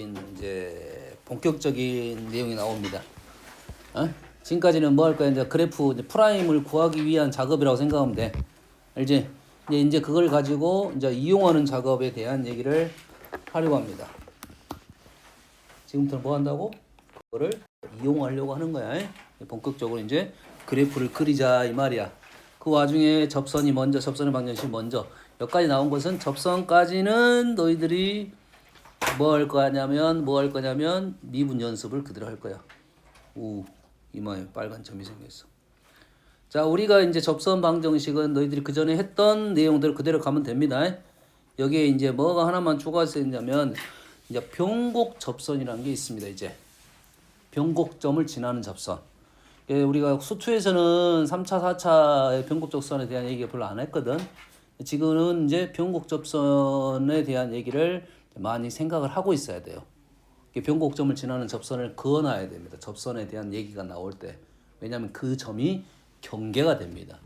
이제 본격적인 내용이 나옵니다. 지금까지는 뭐 할 거야? 이제 그래프 이제 프라임을 구하기 위한 작업이라고 생각하면 돼. 알지? 이제 그걸 가지고 이제 이용하는 작업에 대한 얘기를 하려고 합니다. 지금부터 뭐 한다고? 그거를 이용하려고 하는 거야. 본격적으로 이제 그래프를 그리자 이 말이야. 그 와중에 접선이 먼저, 접선의 방정식 먼저. 여기까지 나온 것은 접선까지는 너희들이 뭐 할 거냐면 미분 연습을 그대로 할 거야. 오, 이마에 빨간 점이 생겼어. 자, 우리가 이제 접선 방정식은 너희들이 그 전에 했던 내용대로 그대로 가면 됩니다. 여기에 이제 뭐가 하나만 추가해서 있냐면 이제 변곡 접선이라는 게 있습니다. 이제 변곡점을 지나는 접선. 우리가 수투에서는 3차, 4차의 변곡 접선에 대한 얘기가 별로 안 했거든. 지금은 이제 변곡 접선에 대한 얘기를 많이 생각을 하고 있어야 돼요. 변곡점을 지나는 접선을 그어놔야 됩니다. 접선에 대한 얘기가 나올 때. 왜냐하면 그 점이 경계가 됩니다.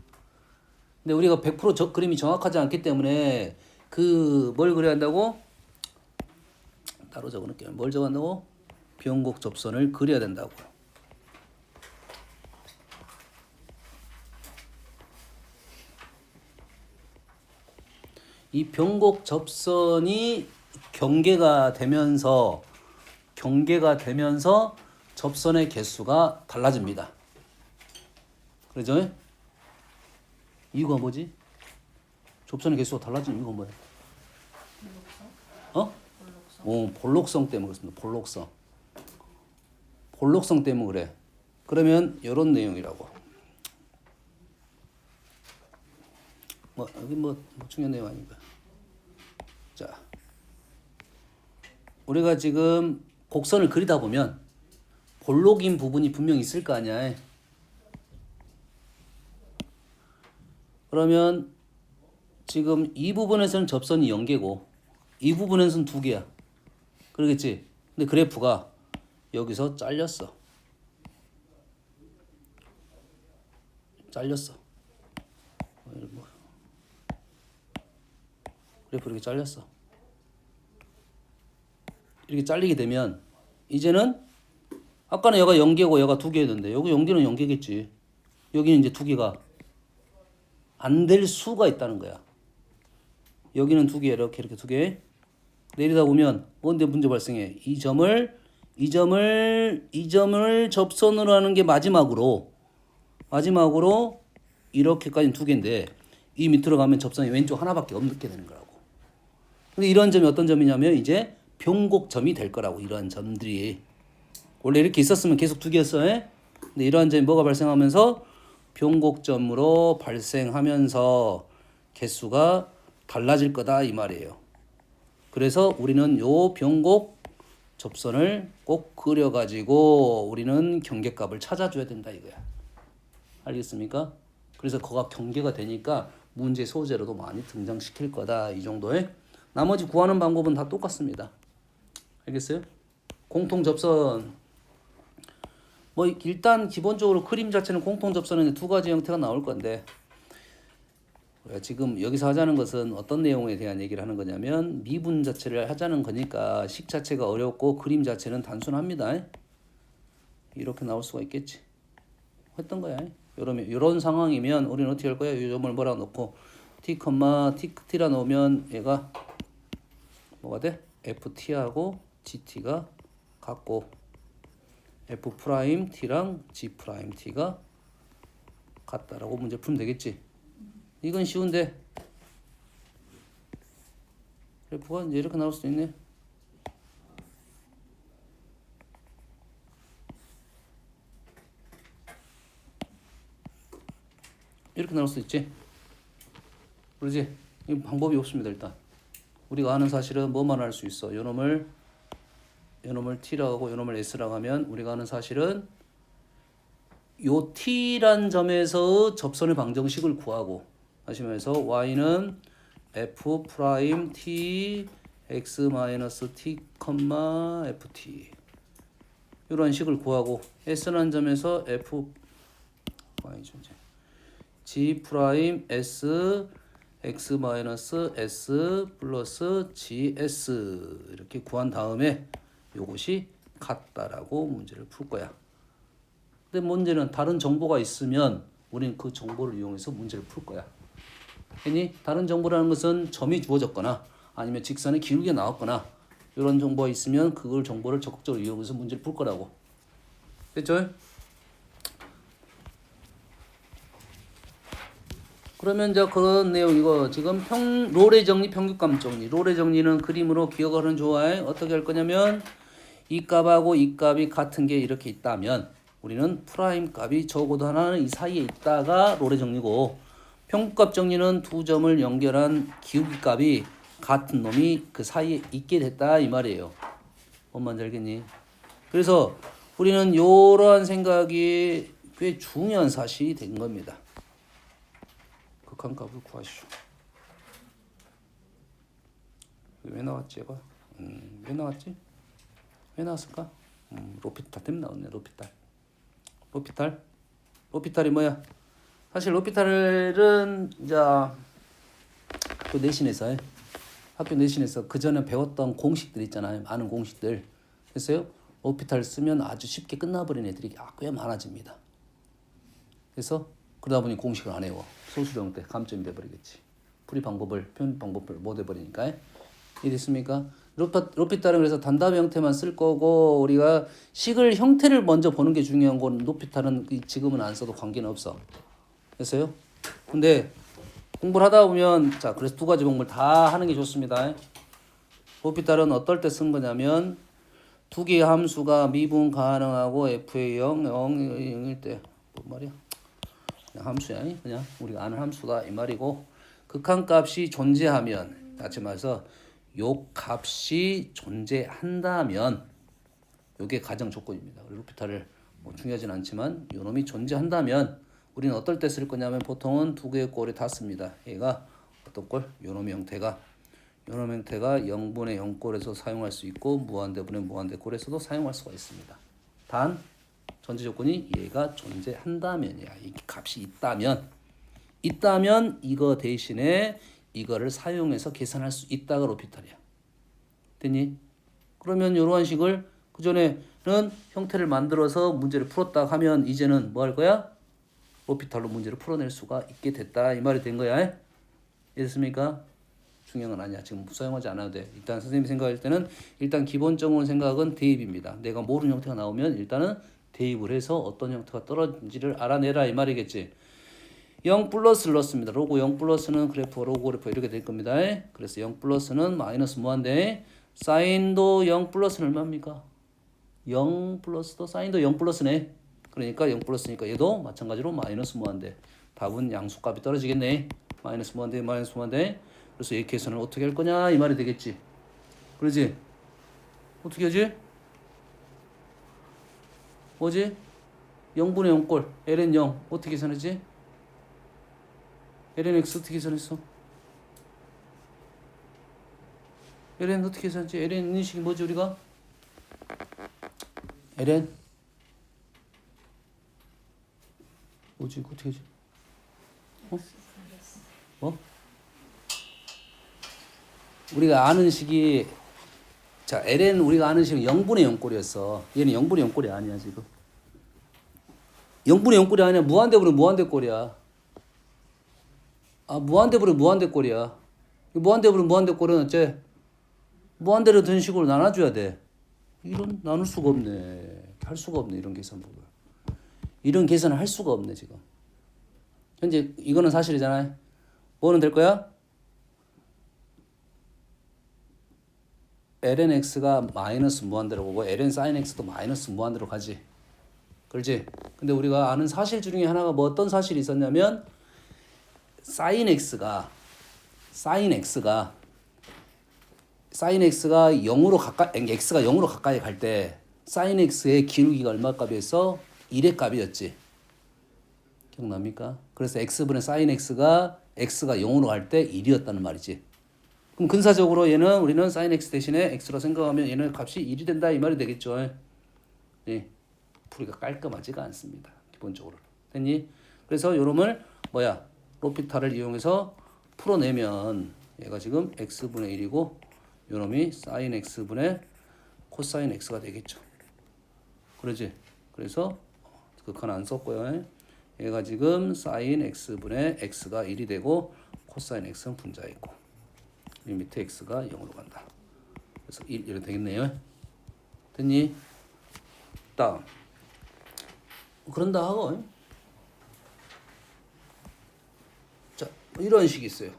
근데 우리가 100% 그림이 정확하지 않기 때문에 뭘 그려야 한다고? 따로 적어놓을게요. 뭘 적어한다고? 변곡 접선을 그려야 된다고. 이 변곡 접선이 경계가 되면서 접선의 개수가 달라집니다. 그렇죠? 이유가 뭐지? 접선의 개수가 달라지는 이유가 뭐야? 볼록성 때문에 그렇습니다. 볼록성 때문에 그래. 그러면 이런 내용이라고. 여기 중요한 내용 아닌가? 자, 우리가 지금 곡선을 그리다 보면 볼록인 부분이 분명히 있을 거 아니야. 그러면 지금 이 부분에서는 접선이 0개고 이 부분에서는 2개야. 그러겠지? 근데 그래프가 여기서 잘렸어. 그래프 이렇게 잘렸어. 이렇게 잘리게 되면 이제는 아까는 얘가 0개고 얘가 2개였는데 여기 0개는 0개겠지. 여기는 이제 2개가 안 될 수가 있다는 거야. 여기는 2개 이렇게 2개 내리다 보면 뭔데 문제 발생해. 이 점을 접선으로 하는 게 마지막으로 이렇게까지는 2개인데 이 밑으로 가면 접선이 왼쪽 하나밖에 없게 되는 거라고. 근데 이런 점이 어떤 점이냐면 이제 변곡점이 될 거라고. 이러한 점들이 원래 이렇게 있었으면 계속 2개였어. 근데 이러한 점이 뭐가 발생하면서 변곡점으로 발생하면서 개수가 달라질 거다 이 말이에요. 그래서 우리는 요 변곡 접선을 꼭 그려가지고 우리는 경계값을 찾아줘야 된다 이거야. 알겠습니까? 그래서 거가 경계가 되니까 문제 소재로도 많이 등장시킬 거다 이 정도에. 나머지 구하는 방법은 다 똑같습니다. 알겠어요? 공통 접선 일단 기본적으로 그림 자체는 공통 접선은 2가지 형태가 나올 건데 우리가 지금 여기서 하자는 것은 어떤 내용에 대한 얘기를 하는 거냐면 미분 자체를 하자는 거니까 식 자체가 어렵고 그림 자체는 단순합니다. 이렇게 나올 수가 있겠지. 했던 거야. 이런 상황이면 우리는 어떻게 할 거야? 이 점을 뭐라고 놓고 t라 놓으면 얘가 뭐가 돼? ft하고 gt가 같고 f't랑 g't가 같다라고 문제 풀면 되겠지. 이건 쉬운데 그래프가 이제 이렇게 나올 수도 있네. 이렇게 나올 수 있지. 그러지? 이 방법이 없습니다. 일단 우리가 아는 사실은 뭐만 할 수 있어. 요놈을 t라고 하고 요놈을 s라고 하면 우리가 아는 사실은 요 t란 점에서 접선의 방정식을 구하고 하시면서 y는 f'(t) x-t, ft 이런 식을 구하고 s라는 점에서 f g' s x-s 플러스 gs 이렇게 구한 다음에 요것이 같다라고 문제를 풀 거야. 근데 문제는 다른 정보가 있으면 우리는 그 정보를 이용해서 문제를 풀 거야. 괜히 다른 정보라는 것은 점이 주어졌거나 아니면 직선의 기울기가 나왔거나 이런 정보가 있으면 그걸 정보를 적극적으로 이용해서 문제를 풀 거라고. 됐죠? 그러면 이제 그런 내용 이거 지금 롤의 정리, 평균값 정리. 롤의 정리는 그림으로 기억하는 좋아해. 어떻게 할 거냐면 이 값하고 이 값이 같은 게 이렇게 있다면 우리는 프라임 값이 적어도 하나는 이 사이에 있다가 롤의 정리고, 평균값 정리는 두 점을 연결한 기울기 값이 같은 놈이 그 사이에 있게 됐다 이 말이에요. 뭔 말인지 알겠니? 그래서 우리는 이러한 생각이 꽤 중요한 사실이 된 겁니다. 극한값을 구하시오. 왜 나왔지 얘가? 왜 나왔지? 왜 나왔을까? 로피탈 때문에 나왔네. 로피탈이 뭐야? 사실 로피탈은 이제 학교 내신에서 그 전에 배웠던 공식들 있잖아요. 많은 공식들. 그래서요, 로피탈 쓰면 아주 쉽게 끝나버린 애들이 꽤 많아집니다. 그래서 그러다 보니 공식을 안 외워. 소수령 때 감점이 돼버리겠지. 풀이 방법을, 표현 방법을 못 해버리니까. 이해됐습니까? 로피탈은 그래서 단답 형태만 쓸 거고, 우리가 식을 형태를 먼저 보는 게 중요한 건 로피탈은 지금은 안 써도 관계는 없어. 됐어요? 근데 공부를 하다 보면, 자, 그래서 두 가지 공부를 다 하는 게 좋습니다. 로피탈은 어떨 때 쓴 거냐면 두 개의 함수가 미분 가능하고 f의 0일 때, 뭔 말이야? 그냥 함수야. 그냥 우리가 아는 함수다 이 말이고, 극한값이 존재하면, 다시 말해서 요 값이 존재한다면, 요게 가정 조건입니다. 로피탈을 뭐 중요하진 않지만 요 놈이 존재한다면 우리는 어떨 때 쓸 거냐면 보통은 두 개의 꼴에 다 씁니다. 얘가 어떤 꼴? 요 놈의 형태가 0분의 0꼴에서 사용할 수 있고 무한대분의 무한대꼴에서도 사용할 수가 있습니다. 단 전제 조건이 얘가 존재한다면이야. 이 값이 있다면 이거 대신에 이거를 사용해서 계산할 수 있다가 로피탈이야. 됐니? 그러면 이러한 식을 그전에는 형태를 만들어서 문제를 풀었다 하면 이제는 뭐 할 거야? 로피탈로 문제를 풀어낼 수가 있게 됐다 이 말이 된 거야. 이해됐습니까? 중요한 건 아니야. 지금 사용하지 않아도 돼. 일단 선생님이 생각할 때는 일단 기본적으로 생각은 대입입니다. 내가 모르는 형태가 나오면 일단은 대입을 해서 어떤 형태가 떨어진지를 알아내라 이 말이겠지. 0 플러스를 넣습니다. 로고 0 플러스는 로고 그래프 이렇게 될 겁니다. 그래서 0 플러스는 마이너스 무한대, 사인도 0 플러스는 얼마입니까? 0 플러스도 사인도 0 플러스네. 그러니까 0 플러스니까 얘도 마찬가지로 마이너스 무한대. 답은 양수값이 떨어지겠네. 마이너스 무한대. 그래서 얘 계산을 어떻게 할 거냐 이 말이 되겠지. 그러지? 어떻게 하지? 뭐지? 0분의 0꼴 ln 0 어떻게 계산하지? ln x 어떻게 계산했어? ln 어떻게 계산했지? ln 인식이 뭐지 우리가? ln 뭐지? 어떻게 하지? 뭐? 우리가 아는 식이, 자, ln 우리가 아는 식은 0분의 0꼴이었어. 얘는 0분의 0꼴이 아니야 지금. 0분의 0꼴이 아니야. 무한대분의 무한대꼴이야. 무한대분의 무한대꼴이야. 무한대분의 무한대꼴은 어째? 무한대로 된 식으로 나눠줘야 돼. 이런 나눌 수가 없네. 할 수가 없네 이런 계산법을. 이런 계산을 할 수가 없네 지금. 현재 이거는 사실이잖아요. 뭐는 될 거야? ln x가 마이너스 무한대로 오고 ln sin x도 마이너스 무한대로 가지. 그렇지? 근데 우리가 아는 사실 중에 하나가 뭐 어떤 사실이 있었냐면 sin x가 0으로 가까이 갈 때 sin x의 기울기가 얼마 값이었어? 1의 값이었지. 기억납니까? 그래서 x분의 sin x가 0으로 갈 때 1이었다는 말이지. 그럼 근사적으로 얘는 우리는 sin x 대신에 x로 생각하면 얘는 값이 1이 된다 이 말이 되겠죠. 네. 풀이가 깔끔하지가 않습니다. 기본적으로. 됐니? 그래서 요놈을 로피탈을 이용해서 풀어내면 얘가 지금 x분의 1이고 요놈이 sin x분의 코사인 x가 되겠죠. 그러지? 그래서 극한 안 썼고요. 얘가 지금 사인 x분의 x가 1이 되고 코사인 x는 분자에 있고 이 밑에 x가 0으로 간다. 그래서 1 이렇게 되겠네요. 됐니? 다음 그런다 하고 자 이런 식이 있어요.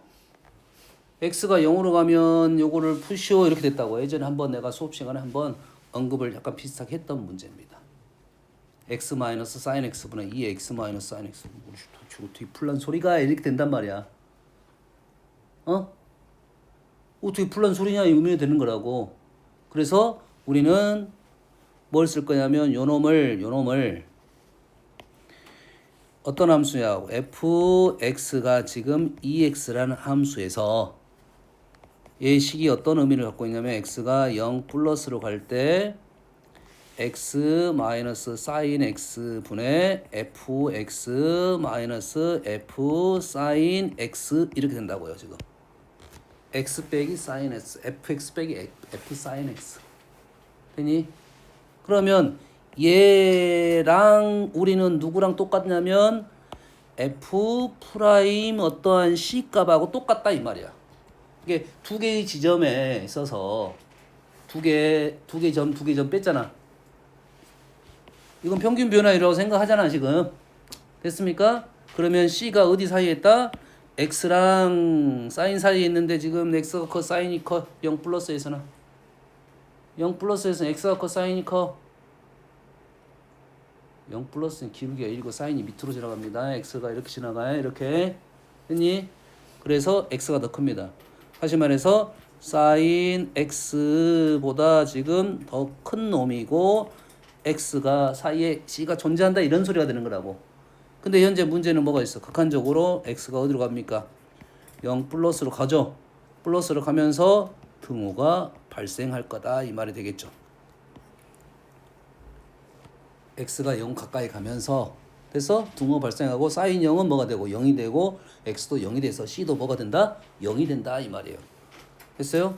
x가 0으로 가면 요거를 푸시오 이렇게 됐다고. 예전에 한번 내가 수업 시간에 한번 언급을 약간 비슷하게 했던 문제입니다. x 마이너스 사인 x분의 2x 마이너스 사인 x 어떻게 풀란 소리가 이렇게 된단 말이야. 어떻게 풀란 소리냐 이 의미가 되는 거라고. 그래서 우리는 뭘 쓸 거냐면 요 놈을 어떤 함수냐 fx가 지금 2x라는 함수에서 얘 식이 어떤 의미를 갖고 있냐면 x가 0 플러스로 갈 때 x 마이너스 사인 x 분의 fx 마이너스 f 사인 x 이렇게 된다고요 지금. x 빼기 사인 x fx 빼기 f 사인 x 되니? 그러면 얘랑 우리는 누구랑 똑같냐면 f 프라임 어떠한 c 값하고 똑같다 이 말이야. 이게 두 개의 지점에 있어서 두 개 점 뺐잖아. 이건 평균 변화율이라고 생각하잖아 지금. 됐습니까? 그러면 c가 어디 사이에 있다? x랑 사인 사이에 있는데 지금 x가 커 사인이 커 0 플러스에서는 0 플러스에서는 x가 커 사인이 커 0 플러스는 기울기가 1이고 사인이 밑으로 지나갑니다. x가 이렇게 지나가요. 이렇게 했니? 그래서 x가 더 큽니다. 다시 말해서 사인 x보다 지금 더 큰 놈이고 x가 사이에 c가 존재한다 이런 소리가 되는 거라고. 근데 현재 문제는 뭐가 있어? 극한적으로 x가 어디로 갑니까? 0 플러스로 가죠. 플러스로 가면서 등호가 발생할 거다 이 말이 되겠죠. x가 0 가까이 가면서 그래서 등호 발생하고 사인 0은 뭐가 되고 0이 되고 x도 0이 돼서 c도 뭐가 된다? 0이 된다 이 말이에요. 됐어요?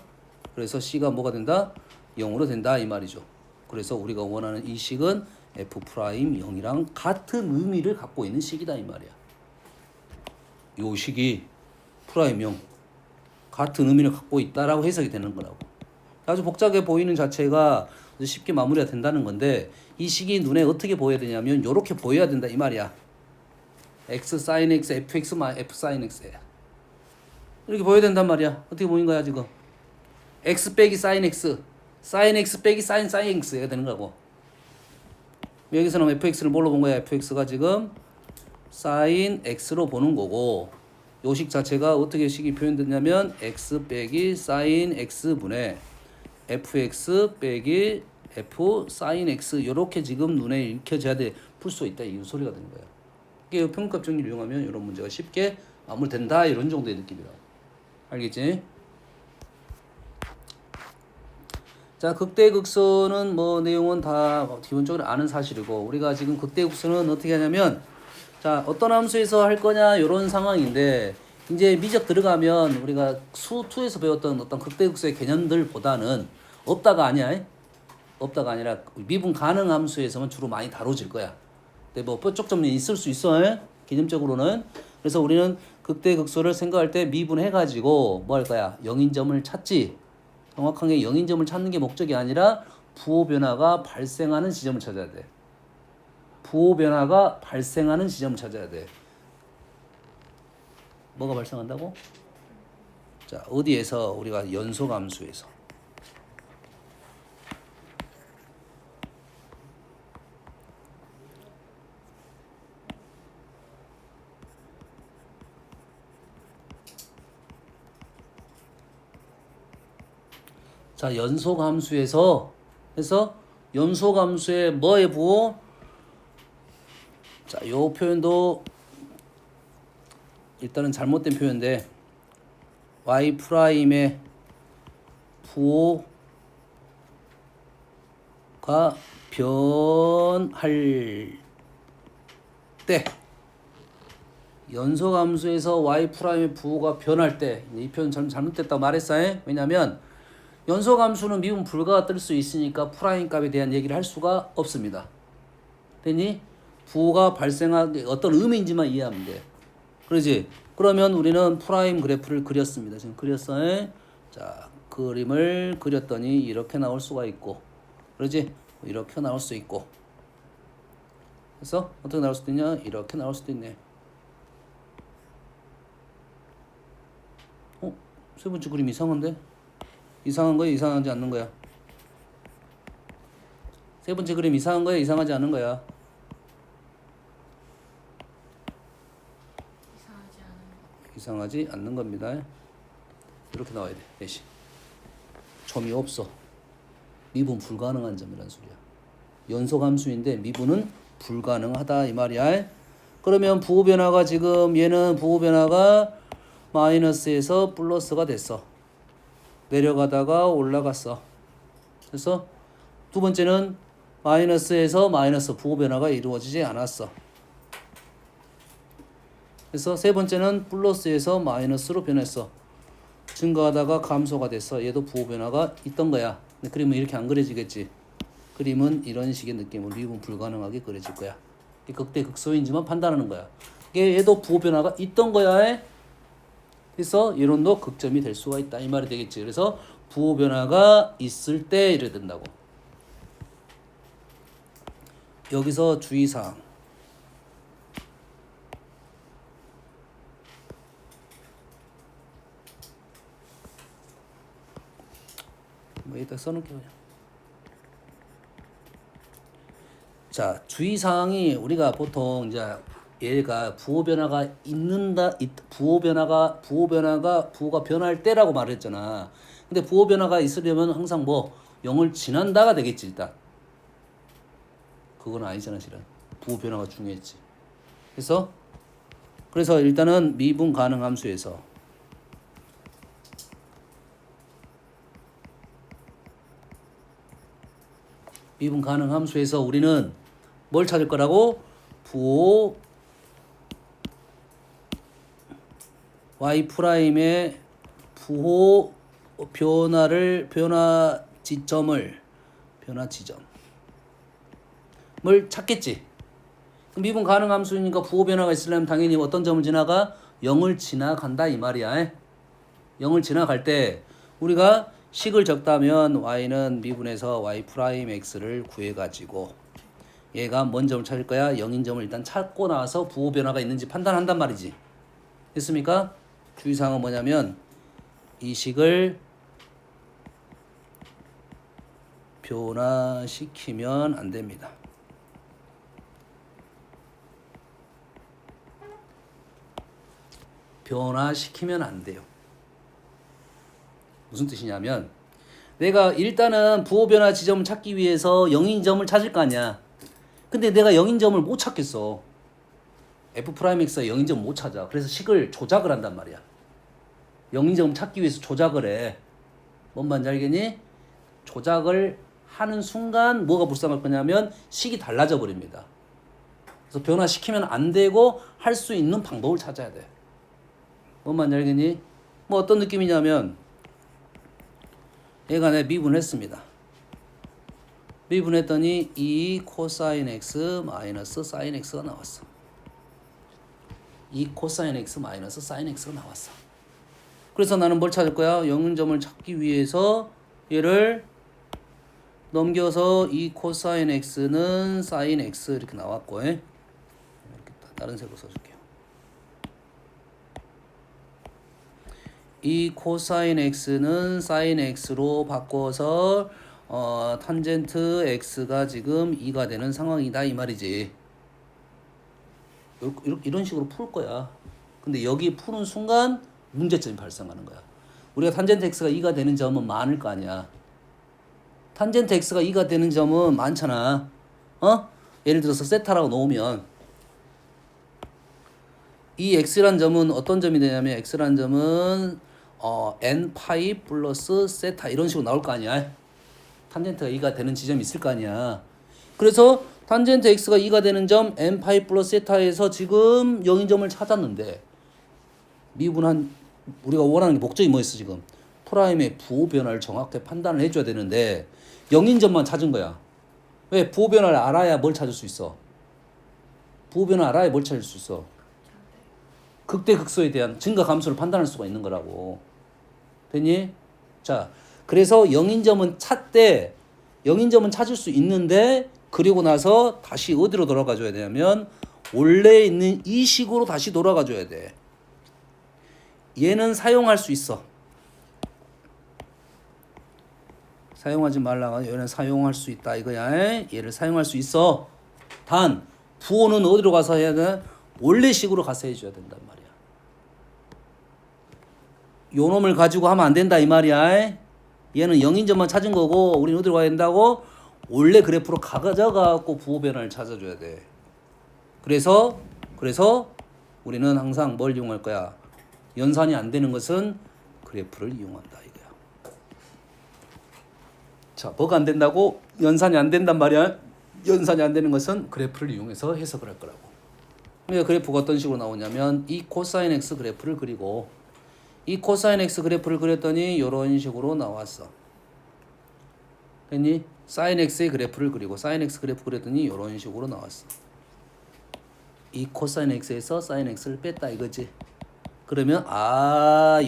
그래서 c가 뭐가 된다? 0으로 된다 이 말이죠. 그래서 우리가 원하는 이 식은 f 프라임 0이랑 같은 의미를 갖고 있는 식이다 이 말이야. 요 식이 프라임 0 같은 의미를 갖고 있다라고 해석이 되는 거라고. 아주 복잡해 보이는 자체가 쉽게 마무리가 된다는 건데 이 식이 눈에 어떻게 보여야 되냐면 요렇게 보여야 된다 이 말이야. x sin x fx f sin x 이렇게 보여야 된단 말이야. 어떻게 보인 거야 지금? x 빼기 sin x sin x 빼기 sin x가 되는 거고. 여기서는 fx를 뭘로 본 거야? fx가 지금 sin x로 보는 거고 요식 자체가 어떻게 식이 표현됐냐면 x 빼기 sin x분의 fx 빼기 f sin x 요렇게 지금 눈에 익혀져야 돼. 풀 수 있다 이 소리가 되는 거야. 이게 평균값 정리를 이용하면 이런 문제가 쉽게 마무리된다 이런 정도의 느낌이라. 알겠지? 자, 극대극소는 뭐 내용은 다 기본적으로 아는 사실이고 우리가 지금 극대극소는 어떻게 하냐면 자 어떤 함수에서 할 거냐 이런 상황인데 이제 미적 들어가면 우리가 수2에서 배웠던 어떤 극대극소의 개념들보다는 없다가 아니야. 없다가 아니라 미분 가능 함수에서만 주로 많이 다뤄질 거야. 근데 뭐 뾰족 점이 있을 수 있어. 개념적으로는. 그래서 우리는 극대극소를 생각할 때 미분해가지고 뭐 할 거야? 영인점을 찾지. 정확하게 영인점을 찾는 게 목적이 아니라 부호 변화가 발생하는 지점을 찾아야 돼. 부호 변화가 발생하는 지점을 찾아야 돼. 뭐가 발생한다고? 자, 어디에서 우리가 연소함수에서. 자, 연소함수에서 해서 연소함수의 뭐의 부호? 자, 요 표현도 일단은 잘못된 표현인데 y 프라임의 부호가 변할 때 연소함수에서 y 프라임의 부호가 변할 때 이 표현 잘못됐다고 말했어요. 왜냐면 연소함수는 미분 불가가 뜰 수 있으니까 프라임 값에 대한 얘기를 할 수가 없습니다. 됐니? 부호가 발생하게 어떤 의미인지만 이해하면 돼. 그러지? 그러면 우리는 프라임 그래프를 그렸습니다. 지금 그렸어요. 자, 그림을 그렸더니 이렇게 나올 수가 있고, 그러지? 이렇게 나올 수 있고. 그래서 어떻게 나올 수도 있냐? 이렇게 나올 수도 있네. 세 번째 그림 이상한데? 이상한 거야? 이상하지 않는 거야? 세 번째 그림 이상한 거야? 이상하지 않은 거야? 이상하지 않는 겁니다. 이렇게 나와야 돼. 대신 점이 없어. 미분 불가능한 점이란 소리야. 연소함수인데 미분은 불가능하다 이 말이야. 그러면 부호 변화가 지금 얘는 부호 변화가 마이너스에서 플러스가 됐어. 내려가다가 올라갔어. 그래서 두 번째는 마이너스에서 마이너스 부호 변화가 이루어지지 않았어. 그래서 세 번째는 플러스에서 마이너스로 변했어. 증가하다가 감소가 됐어. 얘도 부호 변화가 있던 거야. 근데 그림은 이렇게 안 그려지겠지. 그림은 이런 식의 느낌으로 미분 불가능하게 그려질 거야. 극대 극소인지만 판단하는 거야. 얘도 부호 변화가 있던 거야. 그래서 이론도 극점이 될 수가 있다 이 말이 되겠지. 그래서 부호 변화가 있을 때 이래 된다고. 여기서 주의사항. 뭐 여기다 써놓을게요. 자, 주의사항이 우리가 보통 이제 얘가 부호 변화가 있는다, 부호가 변할 때라고 말했잖아. 근데 부호 변화가 있으려면 항상 뭐 0을 지난다가 되겠지 일단. 그건 아니잖아 실은. 부호 변화가 중요했지. 그래서 일단은 미분 가능 함수에서 미분 가능 함수에서 우리는 뭘 찾을 거라고? 부호 y''의 부호 변화 지점을 찾겠지. 미분 가능 함수니까 부호 변화가 있으려면 당연히 어떤 점을 지나가? 0을 지나간다 이 말이야. 0을 지나갈 때 우리가 식을 적다면 y는 미분에서 y'(x를 구해가지고 얘가 뭔 점을 찾을 거야? 0인 점을 일단 찾고 나서 부호 변화가 있는지 판단한단 말이지. 됐습니까? 주의사항은 뭐냐면 이 식을 변화시키면 안 됩니다. 변화시키면 안 돼요. 무슨 뜻이냐면 내가 일단은 부호 변화 지점을 찾기 위해서 0인 점을 찾을 거 아니야. 근데 내가 0인 점을 못 찾겠어. f'x가 0인 점을 못 찾아. 그래서 식을 조작을 한단 말이야. 0인 점을 찾기 위해서 조작을 해. 뭔 말인지 알겠니? 조작을 하는 순간 뭐가 불쌍할 거냐면 식이 달라져 버립니다. 그래서 변화시키면 안 되고 할 수 있는 방법을 찾아야 돼. 뭔 말인지 알겠니? 뭐 어떤 느낌이냐면 얘가 내 미분했습니다. 미분했더니 2 코사인 x 마이너스 사인 x가 나왔어. 2 코사인 x 마이너스 사인 x가 나왔어. 그래서 나는 뭘 찾을 거야? 0점을 찾기 위해서 얘를 넘겨서 2 코사인 x는 사인 x 이렇게 나왔고, 이렇게 다른 색으로 써줄게요. 2 코사인 x는 사인 x로 바꿔서 탄젠트 x가 지금 2가 되는 상황이다 이 말이지. 이런 식으로 풀 거야. 근데 여기 푸는 순간 문제점이 발생하는 거야. 우리가 탄젠트 x가 2가 되는 점은 많을 거 아니야. 탄젠트 x가 2가 되는 점은 많잖아. 예를 들어서 세타라고 놓으면 이 x란 점은 어떤 점이 되냐면 x란 점은 n 파이 플러스 세타 이런 식으로 나올 거 아니야. 탄젠트가 2가 되는 지점이 있을 거 아니야. 그래서 탄젠트 x가 2가 되는 점 n 파이 플러스 세타에서 지금 0인 점을 찾았는데 미분한 우리가 원하는 게 목적이 뭐였어 지금? 프라임의 부호 변화를 정확하게 판단을 해줘야 되는데 0인 점만 찾은 거야. 왜? 부호 변화를 알아야 뭘 찾을 수 있어? 부호 변화 알아야 뭘 찾을 수 있어? 극대극소에 대한 증가 감소를 판단할 수가 있는 거라고. 됐니? 자, 그래서 0인 점은 찾되 0인 점은 찾을 수 있는데 그리고 나서 다시 어디로 돌아가 줘야 되냐면 원래 있는 이 식으로 다시 돌아가 줘야 돼. 얘는 사용할 수 있어. 사용하지 말라고 얘는 사용할 수 있다 이거야. 얘를 사용할 수 있어. 단 부호는 어디로 가서 해야 돼? 원래 식으로 가서 해줘야 된단 말이야. 요 놈을 가지고 하면 안 된다 이 말이야. 얘는 0인 점만 찾은 거고 우리는 어디로 가야 된다고? 원래 그래프로 가져가고 부호 변화를 찾아줘야 돼. 그래서 우리는 항상 뭘 이용할 거야? 연산이 안 되는 것은 그래프를 이용한다 이거야. 자, 뭐가 안 된다고? 연산이 안 된단 말이야. 연산이 안 되는 것은 그래프를 이용해서 해석을 할 거라고. 그러니까 그래프가 어떤 식으로 나오냐면 이 코사인 x 그래프를 그리고 이 코사인 x 그래프를 그렸더니 이런 식으로 나왔어. 됐니? 사인 x의 그래프를 그리고 사인 x 그래프 그렸더니 이런 식으로 나왔어. 이 코사인 x에서 사인 x를 뺐다 이거지. 그러면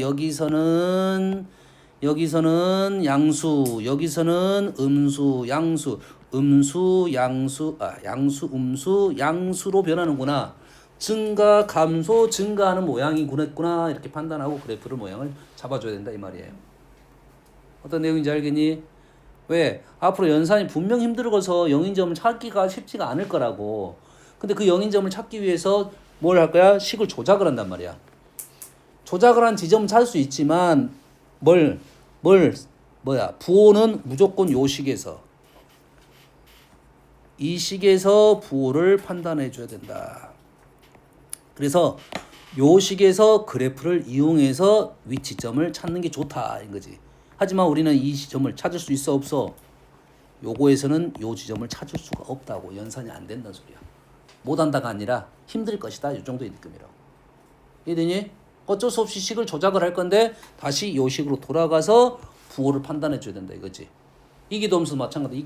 여기서는 양수, 여기서는 음수, 양수로 변하는구나. 증가, 감소, 증가하는 모양이구나 이렇게 판단하고 그래프를 모양을 잡아줘야 된다 이 말이에요. 어떤 내용인지 알겠니? 왜? 앞으로 연산이 분명 힘들어서 0인점을 찾기가 쉽지가 않을 거라고. 근데 그 0인점을 찾기 위해서 뭘 할 거야? 식을 조작을 한단 말이야. 조작을 한 지점은 찾을 수 있지만 부호는 무조건 요 식에서 이 식에서 부호를 판단해 줘야 된다. 그래서 요 식에서 그래프를 이용해서 위치점을 찾는 게 좋다 이거지. 하지만 우리는 이 지점을 찾을 수 있어 없어? 요거에서는 요 지점을 찾을 수가 없다고. 연산이 안 된다는 소리야. 못한다가 아니라 힘들 것이다 이 정도의 느낌이라고. 이해되니? 어쩔 수 없이 식을 조작을 할 건데 다시 요 식으로 돌아가서 부호를 판단해 줘야 된다 이거지. 이기도함수도 마찬가지.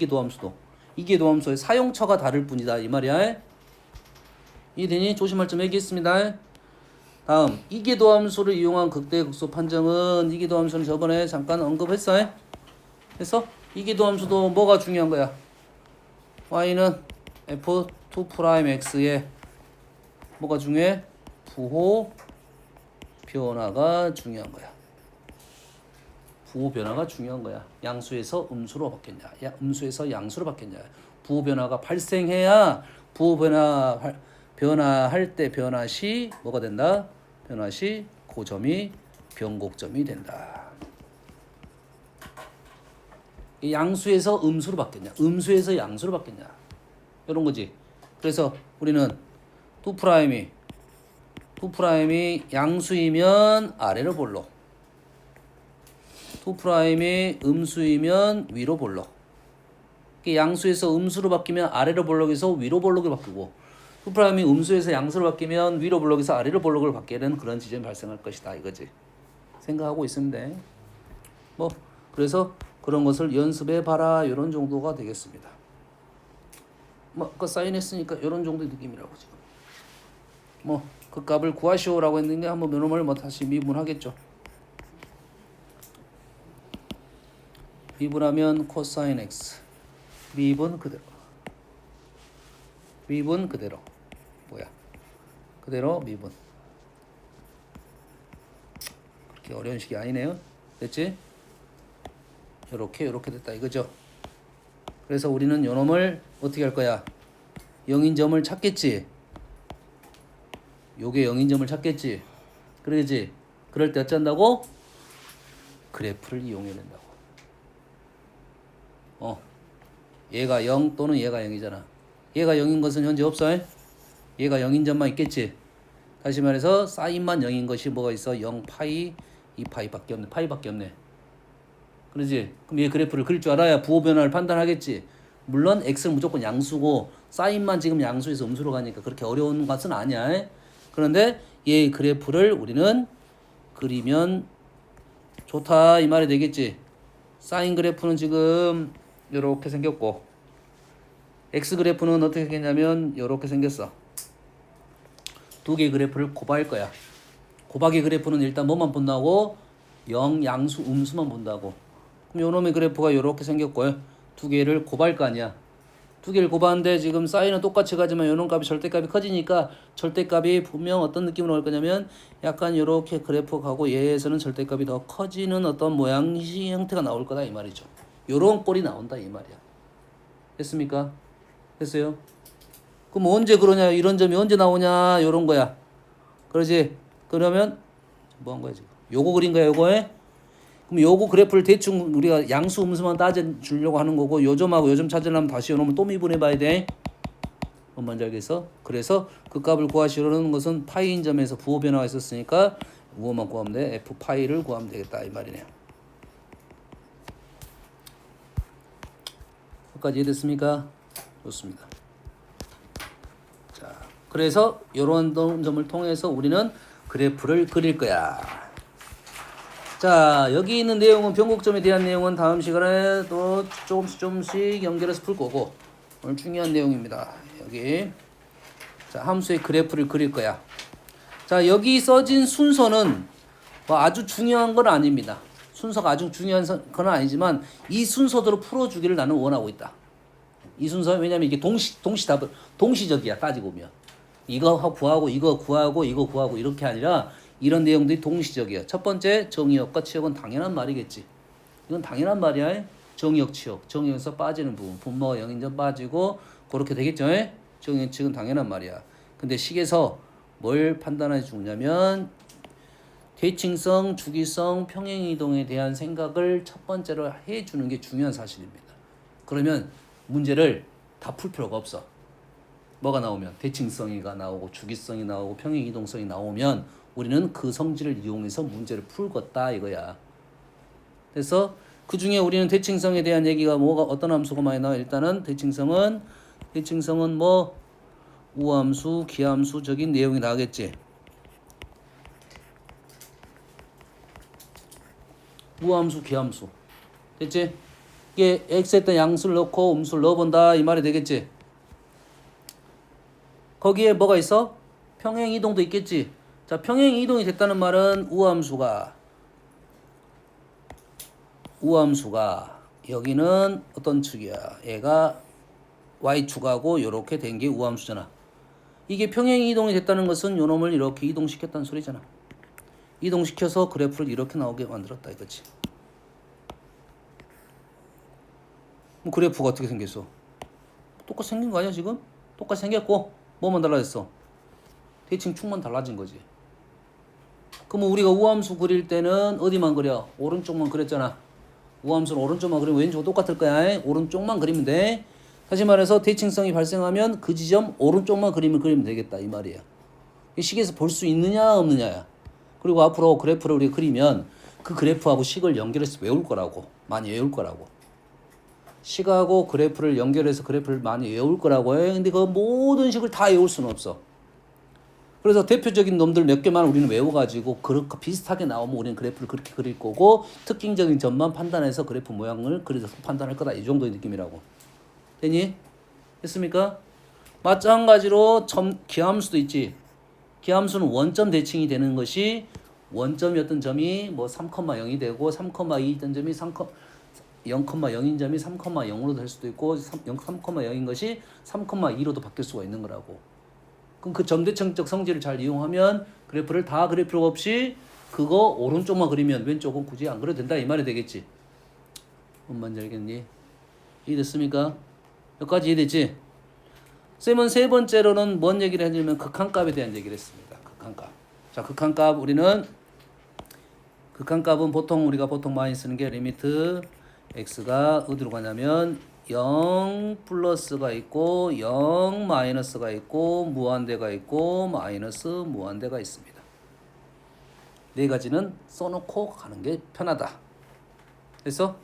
이기도함수의 사용처가 다를 뿐이다 이 말이야. 이해되니? 조심할 점 얘기했습니다. 다음 이기도함수를 이용한 극대극소 판정은 이기도함수는 저번에 잠깐 언급했어. 그래서 이기도함수도 뭐가 중요한 거야? y는 f2'x의 뭐가 중요해? 부호 변화가 중요한 거야. 부호 변화가 중요한 거야. 양수에서 음수로 바뀌었냐, 음수에서 양수로 바뀌었냐. 부호 변화가 발생해야 부호 변화할 때 변화 시 뭐가 된다? 변화 시 그 점이 변곡점이 된다. 양수에서 음수로 바뀌었냐, 음수에서 양수로 바뀌었냐, 이런 거지. 그래서 우리는 2'이 양수이면 아래로 볼록, 2'이 음수이면 위로 볼록. 양수에서 음수로 바뀌면 아래로 볼록에서 위로 볼록으로 바뀌고 2'이 음수에서 양수로 바뀌면 위로 볼록에서 아래로 볼록을 바뀌게 되는 그런 지점이 발생할 것이다 이거지. 생각하고 있으면 돼. 그래서 그런 것을 연습해 봐라 이런 정도가 되겠습니다. 그 사인했으니까 이런 정도의 느낌이라고 지금. 그 값을 구하시오라고 했는데 한번 요놈을 다시 미분하겠죠. 미분하면 코사인 x 미분 그대로 그대로 미분. 그렇게 어려운 식이 아니네요. 됐지? 요렇게 됐다 이거죠. 그래서 우리는 요놈을 어떻게 할 거야? 0인점을 찾겠지. 요게 0인점을 찾겠지. 그러지? 그럴 때 어쩐다고? 그래프를 이용해야 된다고. 얘가 0 또는 얘가 0이잖아. 얘가 0인 것은 현재 없어. 얘가 0인점만 있겠지. 다시 말해서 사인만 0인 것이 뭐가 있어? 0 파이 2파이밖에 없네. 파이밖에 없네. 그러지? 그럼 얘 그래프를 그릴 줄 알아야 부호 변화를 판단하겠지. 물론 x는 무조건 양수고 사인만 지금 양수에서 음수로 가니까 그렇게 어려운 것은 아니야. 그런데 얘 그래프를 우리는 그리면 좋다 이 말이 되겠지. 사인 그래프는 지금 이렇게 생겼고 X 그래프는 어떻게 생겼냐면 이렇게 생겼어. 두 개의 그래프를 곱할 거야. 곱하기 그래프는 일단 뭐만 본다고? 양수, 음수만 본다고. 그럼 요놈의 그래프가 이렇게 생겼고요. 두 개를 곱할 거 아니야. 두 개를 곱하는데 지금 사인은 똑같이 가지만 요놈 값이 절대값이 커지니까 절대값이 분명 어떤 느낌으로 갈 거냐면 약간 이렇게 그래프 가고 얘에서는 절대값이 더 커지는 어떤 모양 형태가 나올 거다 이 말이죠. 요런 꼴이 나온다 이 말이야. 됐습니까? 됐어요? 그럼 언제 그러냐? 이런 점이 언제 나오냐? 요런 거야. 그러지? 그러면 뭐 한 거야 지금? 요거 그린 거야 요거에? 그럼 요거 그래프를 대충 우리가 양수 음수만 따져주려고 하는 거고 요점하고 요점 찾으려면 다시 요놈을 또 미분해 봐야 돼. 뭔 말인지 알겠어? 그래서 그 값을 구하시려는 것은 파이인 점에서 부호 변화가 있었으니까 우호만 구하면 돼. f 파이를 구하면 되겠다 이 말이네요. 여기까지 이해됐습니까? 좋습니다. 자, 그래서 이런 점을 통해서 우리는 그래프를 그릴 거야. 자, 여기 있는 내용은 변곡점에 대한 내용은 다음 시간에 또 조금씩 연결해서 풀 거고 오늘 중요한 내용입니다. 여기 자, 함수의 그래프를 그릴 거야. 자, 여기 써진 순서는 뭐 아주 중요한 건 아닙니다. 순서가 아주 중요한 건 아니지만 이 순서대로 풀어주기를 나는 원하고 있다. 이 순서 왜냐면 이게 동시답을 동시적이야 따지고 보면 이거 구하고 이거 구하고 이거 구하고 이렇게 아니라 이런 내용들이 동시적이야. 첫 번째 정의역과 치역은 당연한 말이겠지. 이건 당연한 말이야. 정의역 치역 정의역에서 빠지는 부분 분모가 0인점 빠지고 그렇게 되겠죠. 정의역 치역은 당연한 말이야. 근데 식에서 뭘 판단해 주냐면 대칭성, 주기성, 평행이동에 대한 생각을 첫 번째로 해주는 게 중요한 사실입니다. 그러면 문제를 다 풀 필요가 없어. 뭐가 나오면 대칭성이가 나오고 주기성이 나오고 평행이동성이 나오면 우리는 그 성질을 이용해서 문제를 풀겠다 이거야. 그래서 그 중에 우리는 대칭성에 대한 얘기가 뭐가 어떤 함수가 많이 나와. 일단은 대칭성은 뭐 우함수, 기함수적인 내용이 나오겠지. 우함수, 기함수. 됐지? 이게 x에다 양수를 넣고 음수를 넣어본다 이 말이 되겠지. 거기에 뭐가 있어? 평행이동도 있겠지. 자, 평행이동이 됐다는 말은 우함수가 여기는 어떤 축이야? 얘가 y축하고 이렇게 된 게 우함수잖아. 이게 평행이동이 됐다는 것은 요놈을 이렇게 이동시켰다는 소리잖아. 이동시켜서 그래프를 이렇게 나오게 만들었다 이거지. 그래프가 어떻게 생겼어? 똑같이 생긴 거 아니야 지금? 똑같이 생겼고 뭐만 달라졌어? 대칭축만 달라진 거지. 그러면 우리가 우함수 그릴 때는 어디만 그려? 오른쪽만 그렸잖아. 우함수는 오른쪽만 그리면 왼쪽은 똑같을 거야. 오른쪽만 그리면 돼. 다시 말해서 대칭성이 발생하면 그 지점 오른쪽만 그리면 되겠다 이 말이야. 이 식에서 볼 수 있느냐 없느냐야. 그리고 앞으로 그래프를 우리가 그리면 그 그래프하고 식을 연결해서 외울 거라고. 많이 외울 거라고. 식하고 그래프를 연결해서 그래프를 많이 외울 거라고 해. 근데 그 모든 식을 다 외울 수는 없어. 그래서 대표적인 놈들 몇 개만 우리는 외워가지고 그렇게 비슷하게 나오면 우리는 그래프를 그렇게 그릴 거고 특징적인 점만 판단해서 그래프 모양을 그려서 판단할 거다. 이 정도의 느낌이라고. 되니? 됐습니까? 마찬가지로 기함수도 있지. 기함수는 원점 대칭이 되는 것이 원점이었던 점이 뭐 3,0이 되고 3,2였던 점이 0,0인 점이 3,0으로 될 수도 있고 3,0인 것이 3,2로도 바뀔 수가 있는 거라고. 그럼 그 점대칭적 성질을 잘 이용하면 그래프를 다 그릴 필요가 없이 그거 오른쪽만 그리면 왼쪽은 굳이 안 그려도 된다 이 말이 되겠지. 뭔 말인지 알겠니? 이해됐습니까? 여기까지 이해됐지? 쌤은 세 번째로는 뭔 얘기를 해주면 극한값에 대한 얘기를 했습니다. 극한값. 자, 극한값 극한값은 우리가 보통 많이 쓰는 게 리미트 x가 어디로 가냐면 0 플러스가 있고 0 마이너스가 있고 무한대가 있고 마이너스 무한대가 있습니다. 네 가지는 써놓고 가는 게 편하다. 그래서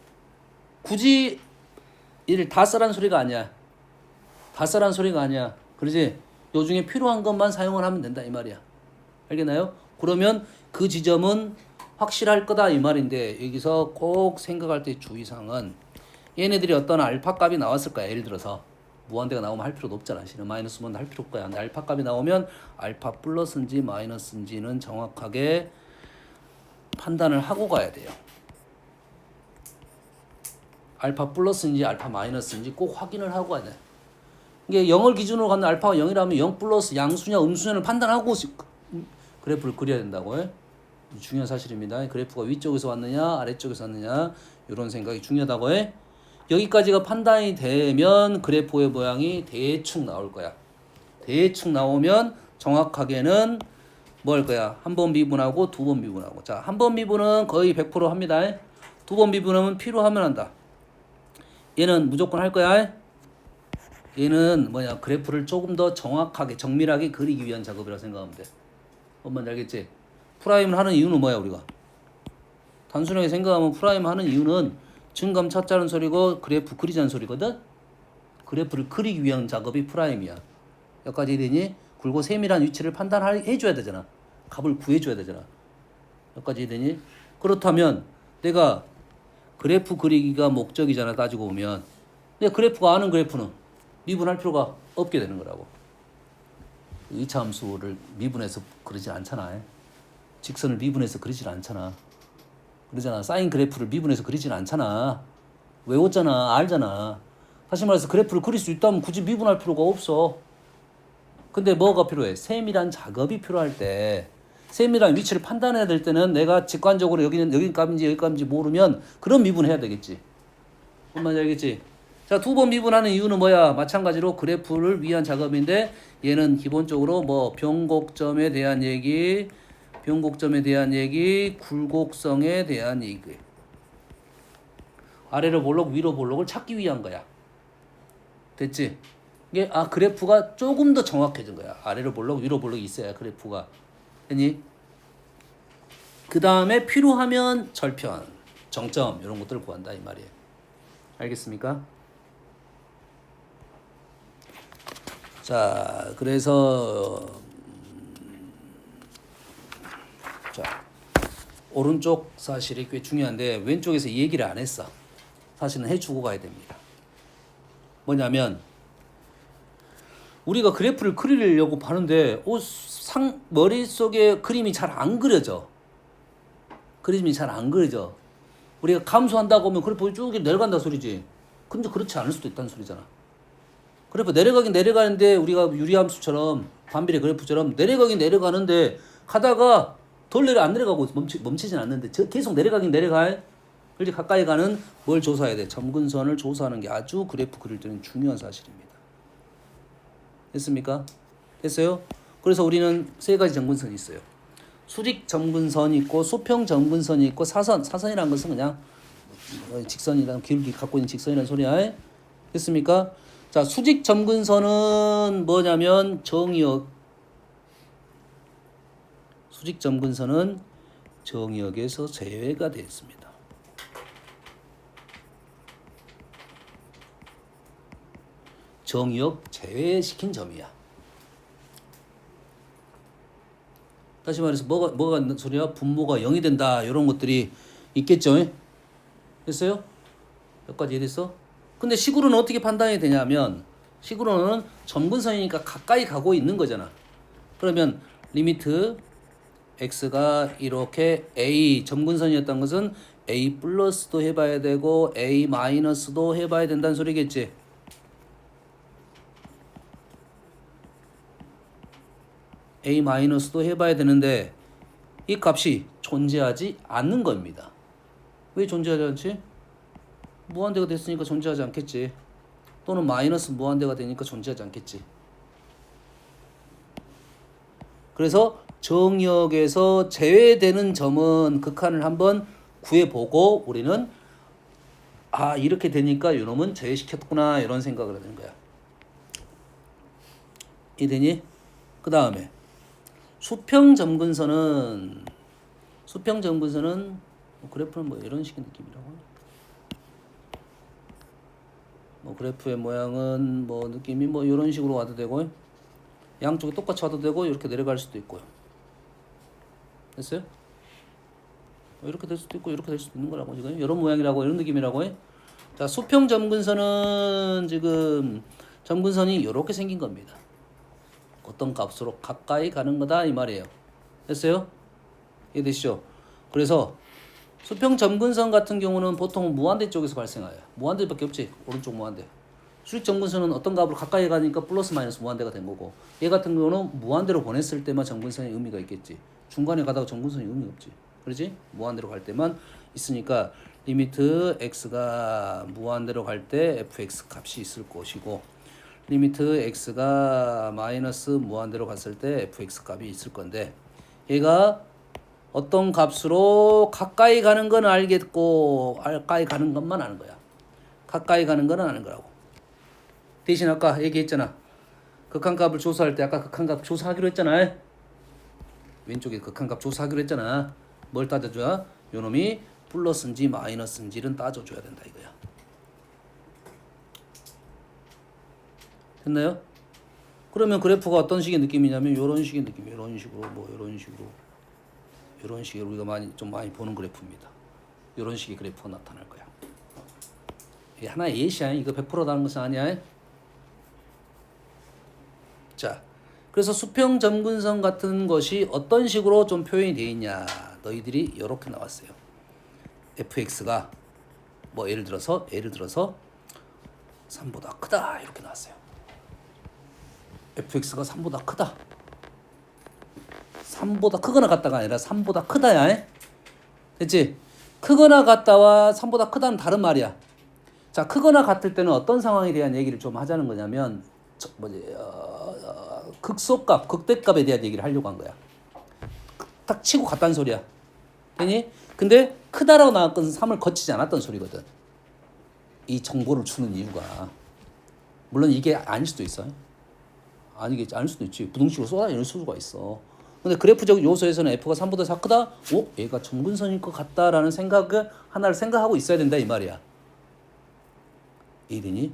굳이 이를 다 써란 소리가 아니야. 다 써란 소리가 아니야. 그러지? 요 중에 필요한 것만 사용을 하면 된다 이 말이야. 알겠나요? 그러면 그 지점은 확실할 거다 이 말인데 여기서 꼭 생각할 때 주의사항은 얘네들이 어떤 알파 값이 나왔을 거야. 예를 들어서 무한대가 나오면 할 필요도 없잖아. 실은 마이너스면 할 필요 없고요. 근데 알파 값이 나오면 알파 플러스인지 마이너스인지는 정확하게 판단을 하고 가야 돼요. 알파 플러스인지 알파 마이너스인지 꼭 확인을 하고 가야 돼. 이게 0을 기준으로 갖는 알파가 0이라면 0 플러스 양수냐 음수냐를 판단하고 그래프를 그려야 된다고. 중요한 사실입니다. 그래프가 위쪽에서 왔느냐 아래쪽에서 왔느냐 이런 생각이 중요하다고 해. 여기까지가 판단이 되면 그래프의 모양이 대충 나올 거야. 대충 나오면 정확하게는 뭐 할 거야? 한 번 미분하고 두 번 미분하고. 자, 한 번 미분은 거의 100% 합니다. 두 번 미분하면 필요하면 한다. 얘는 무조건 할 거야. 얘는 뭐냐? 그래프를 조금 더 정확하게 정밀하게 그리기 위한 작업이라고 생각하면 돼. 뭔지 알겠지? 프라임을 하는 이유는 뭐야 우리가? 단순하게 생각하면 프라임 하는 이유는 증감 찾자는 소리고 그래프 그리자는 소리거든. 그래프를 그리기 위한 작업이 프라임이야. 여기까지 되니? 굵고 세밀한 위치를 판단해줘야 되잖아. 값을 구해줘야 되잖아. 여기까지 되니? 그렇다면 내가 그래프 그리기가 목적이잖아. 따지고 보면 근데 그래프가 아는 그래프는 미분할 필요가 없게 되는 거라고. 2차 함수를 미분해서 그리지 않잖아. 직선을 미분해서 그리질 않잖아. 그러잖아. 사인 그래프를 미분해서 그리진 않잖아. 외웠잖아. 알잖아. 다시 말해서 그래프를 그릴 수 있다면 굳이 미분할 필요가 없어. 근데 뭐가 필요해? 세밀한 작업이 필요할 때, 세밀한 위치를 판단해야 될 때는 내가 직관적으로 여기는 여기 값인지 여기 값인지 모르면 그런 미분해야 되겠지. 뭔 말인지 알겠지? 자, 두 번 미분하는 이유는 뭐야? 마찬가지로 그래프를 위한 작업인데 얘는 기본적으로 뭐 변곡점에 대한 얘기, 굴곡성에 대한 얘기. 아래로 볼록, 위로 볼록을 찾기 위한 거야. 됐지? 이게 그래프가 조금 더 정확해진 거야. 아래로 볼록, 위로 볼록이 있어야 그래프가. 됐니? 그 다음에 필요하면 절편, 정점 이런 것들을 구한다 이 말이에요. 알겠습니까? 자, 그래서 자, 오른쪽 사실이 꽤 중요한데 왼쪽에서 이 얘기를 안 했어. 사실은 해주고 가야 됩니다. 뭐냐면 우리가 그래프를 그리려고 하는데 머릿속에 그림이 잘 안 그려져. 그림이 잘 안 그려져. 우리가 감소한다고 하면 그래프 쭉 내려간다 소리지. 근데 그렇지 않을 수도 있다는 소리잖아. 그래프 내려가긴 내려가는데 우리가 유리함수처럼 반비례 그래프처럼 내려가긴 내려가는데 가다가 덜 안 내려가고 멈추진 않는데 계속 내려가긴 내려가. 그렇지 가까이 가는 뭘 조사해야 돼? 점근선을 조사하는 게 아주 그래프 그릴 때는 중요한 사실입니다. 됐습니까? 됐어요? 그래서 우리는 세 가지 점근선이 있어요. 수직 점근선이 있고 수평 점근선이 있고 사선이라는 것은 그냥 직선이라는 기울기 갖고 있는 직선이라는 소리야. 됐습니까? 자, 수직 점근선은 뭐냐면 정의역. 수직 점근선은 정의역에서 제외가 되어 있습니다. 정의역 제외시킨 점이야. 다시 말해서 뭐가 있는 소리야? 분모가 0이 된다. 이런 것들이 있겠죠. 됐어요? 여기까지 이해됐어? 근데 식으로는 어떻게 판단이 되냐면 식으로는 점근선이니까 가까이 가고 있는 거잖아. 그러면 리미트 x가 이렇게 a 점근선이었던 것은 a 플러스도 해봐야 되고 a 마이너스도 해봐야 된다는 소리겠지. a 마이너스도 해봐야 되는데 이 값이 존재하지 않는 겁니다. 왜 존재하지 않지? 무한대가 됐으니까 존재하지 않겠지. 또는 마이너스 무한대가 되니까 존재하지 않겠지. 그래서 정역에서 제외되는 점은 극한을 한번 구해보고 우리는 이렇게 되니까 이놈은 제외시켰구나 이런 생각을 하는 거야. 이해되니? 그 다음에 수평 점근선은 그래프는 뭐 이런 식의 느낌이라고. 뭐 그래프의 모양은 뭐 느낌이 뭐 이런 식으로 와도 되고 양쪽이 똑같이 와도 되고 이렇게 내려갈 수도 있고요. 됐어요? 이렇게 될 수도 있고 이렇게 될 수도 있는 거라고 지금 이런 모양이라고 이런 느낌이라고 해. 자, 수평 점근선은 지금 점근선이 이렇게 생긴 겁니다. 어떤 값으로 가까이 가는 거다 이 말이에요. 됐어요? 이해되시죠? 그래서 수평 점근선 같은 경우는 보통 무한대 쪽에서 발생해요. 무한대밖에 없지. 오른쪽 무한대. 수직 점근선은 어떤 값으로 가까이 가니까 플러스 마이너스 무한대가 된 거고, 얘 같은 경우는 무한대로 보냈을 때만 점근선의 의미가 있겠지. 중간에 가다가 점근선이 의미 없지. 그렇지? 무한대로 갈 때만 있으니까 리미트 x가 무한대로 갈 때 fx 값이 있을 것이고, 리미트 x가 마이너스 무한대로 갔을 때 fx 값이 있을 건데, 얘가 어떤 값으로 가까이 가는 건 알겠고 가까이 가는 것만 아는 거야. 가까이 가는 건 아는 거라고. 대신 아까 얘기했잖아. 극한값을 조사할 때 아까 극한값 조사하기로 했잖아. 왼쪽에 극한값 조사하기로 했잖아. 뭘 따져줘야? 요놈이 플러스인지 마이너스인지는 따져줘야 된다 이거야. 됐나요? 그러면 그래프가 어떤 식의 느낌이냐면 요런 식의 느낌, 요런 식으로 뭐 요런 식으로 이런 식으로 우리가 좀 많이 보는 그래프입니다. 이런 식의 그래프가 나타날 거야. 이게 하나의 예시야. 이거 100%라는 것은 아니야. 자, 그래서 수평 점근선 같은 것이 어떤 식으로 좀 표현이 되어 있냐. 너희들이 이렇게 나왔어요. fx가 뭐 예를 들어서 3보다 크다 이렇게 나왔어요. fx가 3보다 크다. 3보다 크거나 같다가 아니라 3보다 크다야. 됐지? 크거나 같다와 3보다 크다는 다른 말이야. 자, 크거나 같을 때는 어떤 상황에 대한 얘기를 좀 하자는 거냐면 극소값, 극대값에 대한 얘기를 하려고 한 거야. 딱 치고 같다는 소리야. 되니? 근데 크다라고 나온 것은 3을 거치지 않았던 소리거든. 이 정보를 주는 이유가. 물론 이게 아닐 수도 있어요. 아닐 수도 있지. 부등식으로 쏟아낼 수가 있어. 근데 그래프적 요소에서는 f가 3보다 4 크다? 얘가 점근선일 것 같다라는 생각을 하나를 생각하고 있어야 된다 이 말이야. 이해되니?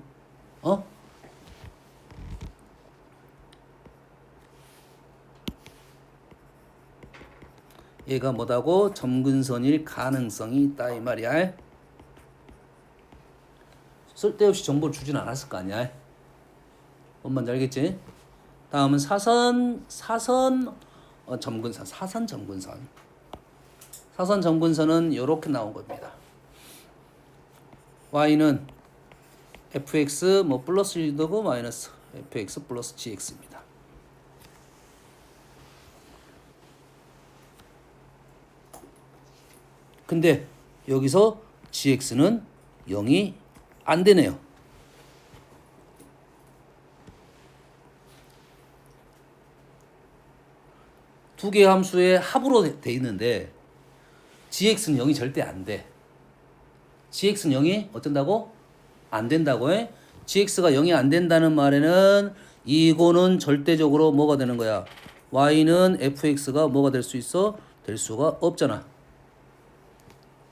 얘가 뭐다고? 점근선일 가능성이 있다 이 말이야. 쓸데없이 정보를 주진 않았을 거 아니야. 뭔 말인지 알겠지? 다음은 사선 점근선. 사선 점근선은 이렇게 나온 겁니다. y는 fx 뭐 플러스 1도고 마이너스 fx 플러스 gx입니다. 근데 여기서 gx는 0이 안 되네요. 두 개의 함수의 합으로 돼 있는데 gx는 0이 절대 안 돼. gx는 0이 어쩐다고? 안 된다고 해? gx가 0이 안 된다는 말에는 이거는 절대적으로 뭐가 되는 거야? y는 fx가 뭐가 될 수 있어? 될 수가 없잖아.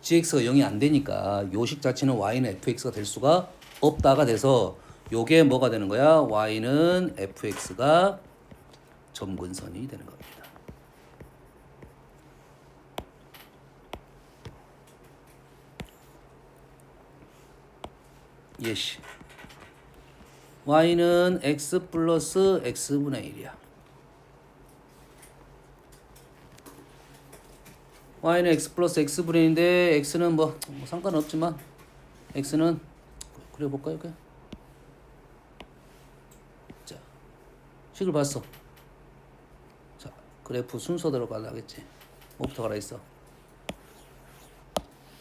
gx가 0이 안 되니까 요식 자체는 y는 fx가 될 수가 없다가 돼서 요게 뭐가 되는 거야? y는 fx가 점근선이 되는 겁니다. 예시. y는 x 플러스 x분의 1이야. y는 x 플러스 x분의 1인데 x는 뭐 상관없지만 x는 그려볼까요? 자, 식을 봤어. 자, 그래프 순서대로 가려겠지. 뭐부터 가라 했어?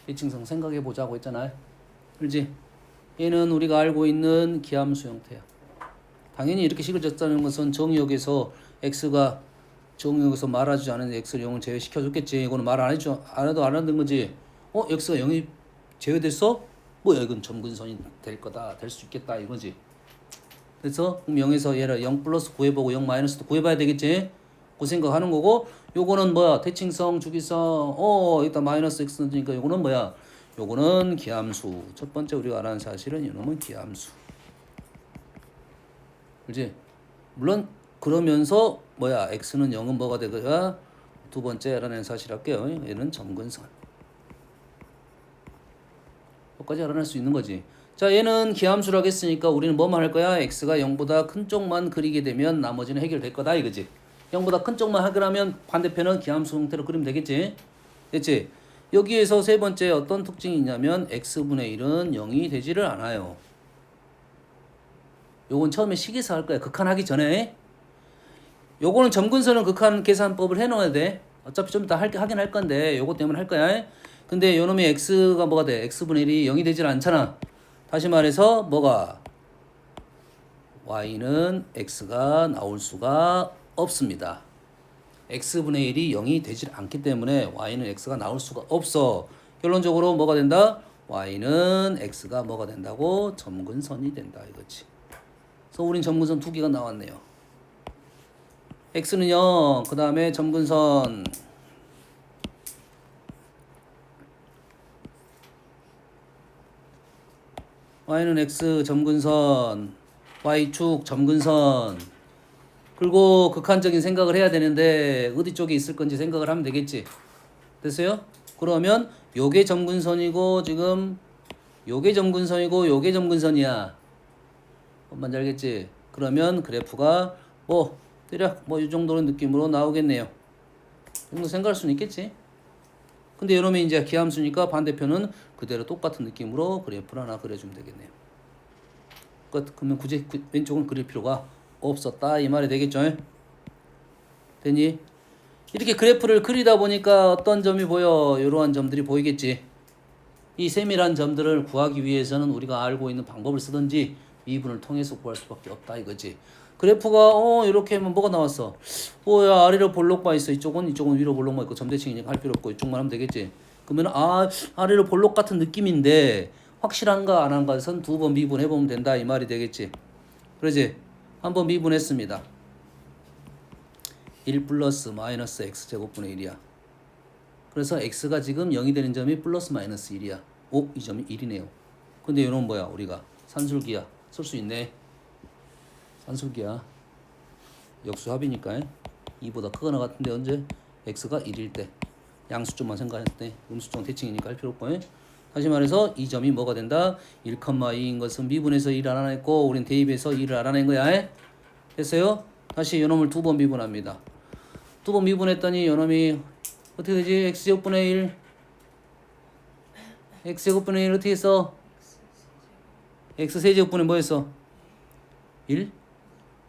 일칭성 생각해보자고 했잖아요. 그렇지? 얘는 우리가 알고 있는 기함수 형태야. 당연히 이렇게 식을 졌다는 것은 정의역에서 x가 정의역에서 말하지 않은 x를 0을 제외시켜줬겠지. 이거는 말 안 해도 안 하는 거지. x가 0이 제외됐어? 뭐야 이건 점근선이 될 거다. 될 수 있겠다 이거지. 그래서 0에서 얘를 0 플러스 구해보고 0 마이너스도 구해봐야 되겠지. 그 생각하는 거고, 요거는 뭐야? 대칭성, 주기성. 일단 마이너스 x니까 요거는 뭐야? 요거는 기함수. 첫 번째 우리가 알아는 사실은 이놈은 기함수. 그렇지? 물론 그러면서 뭐야? x는 0은 뭐가 되고요? 두 번째 알아낸 사실 할게요. 얘는 점근선. 여기까지 알아낼 수 있는 거지. 자, 얘는 기함수라고 했으니까 우리는 뭐만 할 거야? x가 0보다 큰 쪽만 그리게 되면 나머지는 해결될 거다 이거지. 0보다 큰 쪽만 해결하면 반대편은 기함수 형태로 그리면 되겠지. 됐지? 여기에서 세 번째 어떤 특징이 있냐면 x분의 1은 0이 되지를 않아요. 요건 처음에 식에서 할 거야. 극한하기 전에. 요거는 점근선은 극한 계산법을 해놓아야 돼. 어차피 좀 이따 하긴 할 건데 요거 때문에 할 거야. 근데 요놈의 x가 뭐가 돼? x분의 1이 0이 되질 않잖아. 다시 말해서 뭐가? y는 x가 나올 수가 없습니다. x분의 1이 0이 되질 않기 때문에 y는 x가 나올 수가 없어. 결론적으로 뭐가 된다? y는 x가 뭐가 된다고? 점근선이 된다 이거지. 그래서 우린 점근선 두 개가 나왔네요. x는 0, 그 다음에 점근선 y는 x 점근선 y축 점근선. 그리고 극한적인 생각을 해야 되는데 어디 쪽에 있을 건지 생각을 하면 되겠지. 됐어요? 그러면 요게 점근선이고 지금 요게 점근선이고 요게 점근선이야. 뭔지 알겠지? 그러면 그래프가 뭐 대략 뭐 이 정도는 느낌으로 나오겠네요. 이 정도 생각할 수는 있겠지. 근데 이놈이 이제 기함수니까 반대편은 그대로 똑같은 느낌으로 그래프를 하나 그려주면 되겠네요. 그러면 굳이 왼쪽은 그릴 필요가 없었다 이 말이 되겠죠. 됐니? 이렇게 그래프를 그리다 보니까 어떤 점이 보여? 이러한 점들이 보이겠지. 이 세밀한 점들을 구하기 위해서는 우리가 알고 있는 방법을 쓰든지 미분을 통해서 구할 수밖에 없다 이거지. 그래프가 이렇게 하면 뭐가 나왔어? 야 아래로 볼록만 있어. 이쪽은 위로 볼록만 있고 점대칭이니까 할 필요 없고 이쪽만 하면 되겠지. 그러면 아래로 볼록 같은 느낌인데 확실한가 안 한가선 두 번 미분해보면 된다 이 말이 되겠지. 그러지? 한번 미분했습니다. 1 플러스 마이너스 x제곱분의 1이야. 그래서 x가 지금 0이 되는 점이 플러스 마이너스 1이야. 이 점이 1이네요. 근데 이놈은 뭐야? 우리가 산술기야. 쓸 수 있네. 산술기야. 역수합이니까 2보다 크거나 같은데 언제? x가 1일 때. 양수점만 생각했을 때 음수점 대칭이니까 할 필요 없고. 다시 말해서 이 점이 뭐가 된다? 1,2인 것은 미분해서 1을 알아냈고 우린 대입해서 2를 알아낸 거야. 됐어요? 다시 요놈을 두 번 미분합니다. 두 번 미분했더니 요놈이 어떻게 되지? x제곱분의 1 x제곱분의 1 어떻게 했어? x세제곱분의 뭐 했어? 1?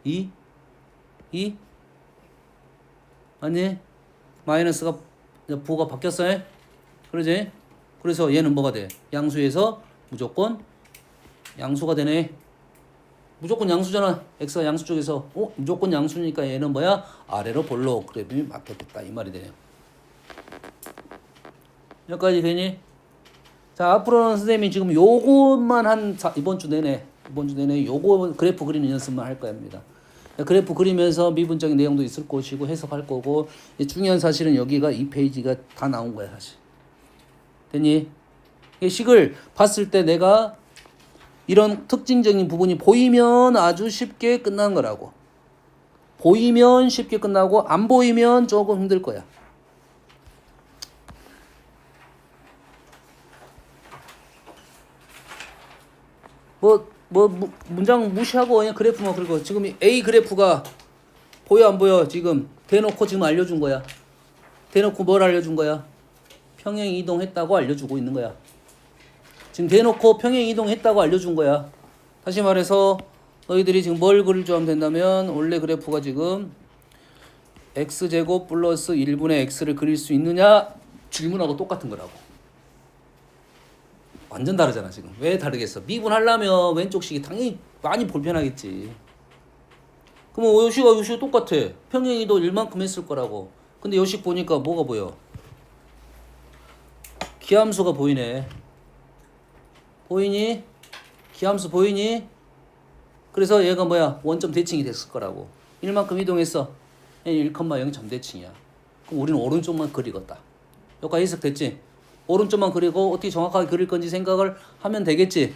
2? 2? 아니 마이너스가 부호가 바뀌었어요? 그러지? 그래서 얘는 뭐가 돼? 양수에서 무조건 양수가 되네. 무조건 양수잖아. x가 양수 쪽에서 무조건 양수니까 얘는 뭐야? 아래로 볼록 그래프이 맞겠다 이 말이 돼요. 여기까지 되니? 자 앞으로는 선생님이 지금 요것만 이번 주 내내 요거 그래프 그리는 연습만 할 겁니다. 그래프 그리면서 미분적인 내용도 있을 것이고 해석할 거고 중요한 사실은 여기가 이 페이지가 다 나온 거야 사실. 됐니? 이 식을 봤을 때 내가 이런 특징적인 부분이 보이면 아주 쉽게 끝난 거라고. 보이면 쉽게 끝나고 안 보이면 조금 힘들 거야. 문장 무시하고 그냥 그래프만 그리고 지금 A 그래프가 보여 안 보여? 지금 대놓고 지금 알려준 거야. 대놓고 뭘 알려준 거야? 평행 이동했다고 알려주고 있는 거야. 지금 대놓고 평행 이동했다고 알려준 거야. 다시 말해서 너희들이 지금 뭘 그릴 줄 알면 된다면 원래 그래프가 지금 x제곱 플러스 1분의 x를 그릴 수 있느냐 질문하고 똑같은 거라고. 완전 다르잖아 지금. 왜 다르겠어? 미분하려면 왼쪽 식이 당연히 많이 불편하겠지. 그러면 요식과 똑같아. 평행이도 1만큼 했을 거라고. 근데 요식 보니까 뭐가 보여? 기함수가 보이네. 보이니? 기함수 보이니? 그래서 얘가 뭐야? 원점 대칭이 됐을 거라고. 1만큼 이동했어. 1,0 점대칭이야. 그럼 우리는 오른쪽만 그리겠다. 여기까지 해석됐지? 오른쪽만 그리고 어떻게 정확하게 그릴 건지 생각을 하면 되겠지?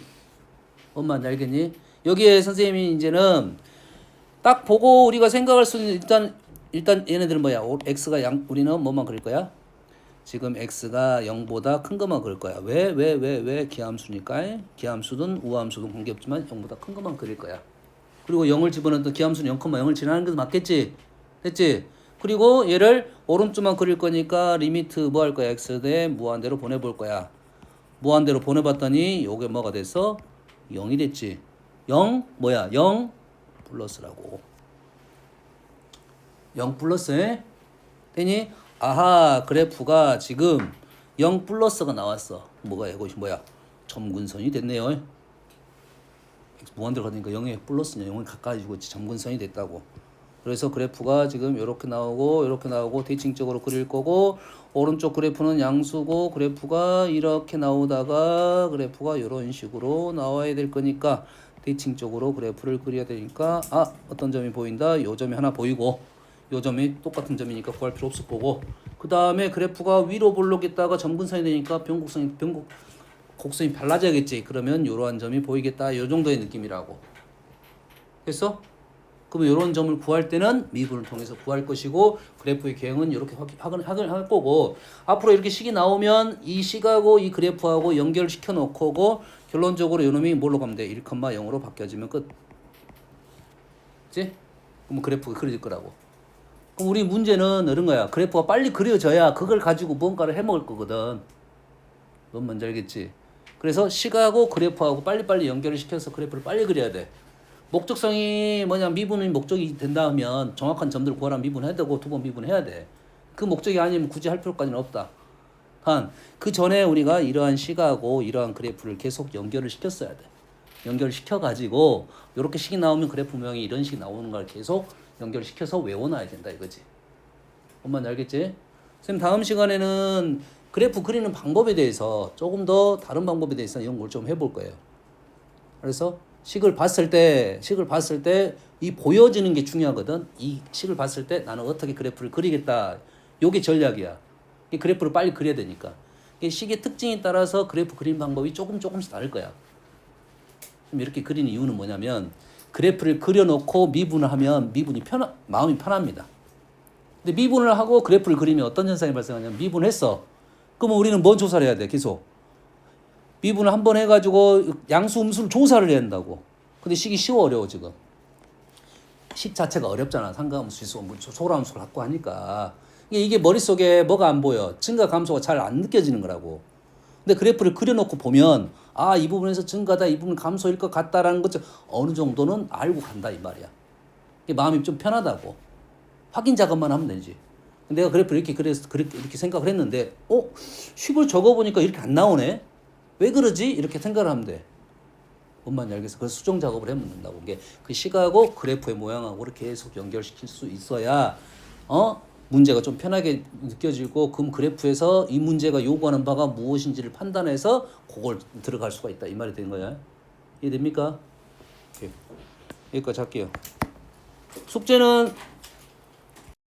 엄마 알겠니? 여기에 선생님이 이제는 딱 보고 우리가 생각할 수 있는 일단 얘네들은 뭐야? x가 우리는 뭐만 그릴 거야? 지금 x가 0보다 큰 것만 그릴 거야. 왜 기함수니까. 기함수든 우함수든 관계없지만 0보다 큰 것만 그릴 거야. 그리고 0을 집어넣었던 기함수는 0,0을 지나는 게 맞겠지? 됐지? 그리고 얘를 오른쪽만 그릴 거니까 리미트 뭐 할 거야? x 대 무한대로 보내볼 거야. 무한대로 보내봤더니 요게 뭐가 됐어? 0이 됐지. 0 뭐야? 0 플러스라고. 0 플러스 되니? 아하, 그래프가 지금 0 플러스가 나왔어. 뭐가 이것이 뭐야? 점근선이 됐네요. 무한대로 가니까 0에 플러스냐? 0을 가까이지고 점근선이 됐다고. 그래서 그래프가 지금 이렇게 나오고 대칭적으로 그릴 거고, 오른쪽 그래프는 양수고, 그래프가 이렇게 나오다가 그래프가 이런 식으로 나와야 될 거니까 대칭적으로 그래프를 그려야 되니까, 아, 어떤 점이 보인다? 요 점이 하나 보이고, 요 점이 똑같은 점이니까 구할 필요 없을 거고, 그 다음에 그래프가 위로 볼록했다가 점근선이 되니까 곡선이 발라져야겠지. 그러면 이러한 점이 보이겠다. 요 정도의 느낌이라고. 됐어? 그러면 이런 점을 구할 때는 미분을 통해서 구할 것이고, 그래프의 개형은 이렇게 확인할 거고, 앞으로 이렇게 식이 나오면 이 식하고 이 그래프하고 연결시켜 놓고, 결론적으로 이놈이 뭘로 가면 돼? 1,0으로 바뀌어지면 끝. 그치? 그럼 그래프가 그려질 거라고. 그럼 우리 문제는 이런 거야. 그래프가 빨리 그려져야 그걸 가지고 뭔가를 해먹을 거거든. 넌 뭔지 알겠지? 그래서 식하고 그래프하고 빨리빨리 연결을 시켜서 그래프를 빨리 그려야 돼. 목적성이 뭐냐, 미분이 목적이 된다 하면 정확한 점들을 구하라 미분해야 되고 2번 미분해야 돼. 그 목적이 아니면 굳이 할 필요까지는 없다. 단, 그 전에 우리가 이러한 식하고 이러한 그래프를 계속 연결을 시켰어야 돼. 연결을 시켜가지고 이렇게 식이 나오면 그래프 모양이 이런 식이 나오는 걸 계속 연결시켜서 외워놔야 된다 이거지. 엄마는 알겠지? 선생님 다음 시간에는 그래프 그리는 방법에 대해서 조금 더 다른 방법에 대해서 연구를 좀 해볼 거예요. 그래서 식을 봤을 때 이 보여지는 게 중요하거든. 이 식을 봤을 때 나는 어떻게 그래프를 그리겠다. 요게 전략이야. 이 그래프를 빨리 그려야 되니까. 식의 특징에 따라서 그래프 그리는 방법이 조금씩 다를 거야. 이렇게 그리는 이유는 뭐냐면 그래프를 그려놓고 미분을 하면 마음이 편합니다. 근데 미분을 하고 그래프를 그리면 어떤 현상이 발생하냐면 미분했어. 그러면 우리는 뭔 조사를 해야 돼? 계속. 미분을 한번 해가지고 양수 음수를 조사를 해야 한다고. 근데 식이 쉬워 어려워 지금. 식 자체가 어렵잖아. 상가함수, 지수함수, 소라함수를 갖고 하니까. 이게 머릿속에 뭐가 안 보여. 증가 감소가 잘 안 느껴지는 거라고. 근데 그래프를 그려놓고 보면 아, 이 부분에서 증가다, 이 부분 감소일 것 같다라는 것 어느 정도는 알고 간다 이 말이야. 이게 마음이 좀 편하다고. 확인 작업만 하면 되지. 내가 그래프를 이렇게 생각을 했는데 식을 적어보니까 이렇게 안 나오네. 왜 그러지? 이렇게 생각을 하면 돼. 뭔 말인지 알겠어? 그래서 수정 작업을 하면 된다고. 이게 그 식하고 그래프의 모양하고 계속 연결시킬 수 있어야 문제가 좀 편하게 느껴지고, 그럼 그래프에서 이 문제가 요구하는 바가 무엇인지를 판단해서 그걸 들어갈 수가 있다 이 말이 되는 거야. 이해됩니까? 오케이. 여기까지 할게요. 숙제는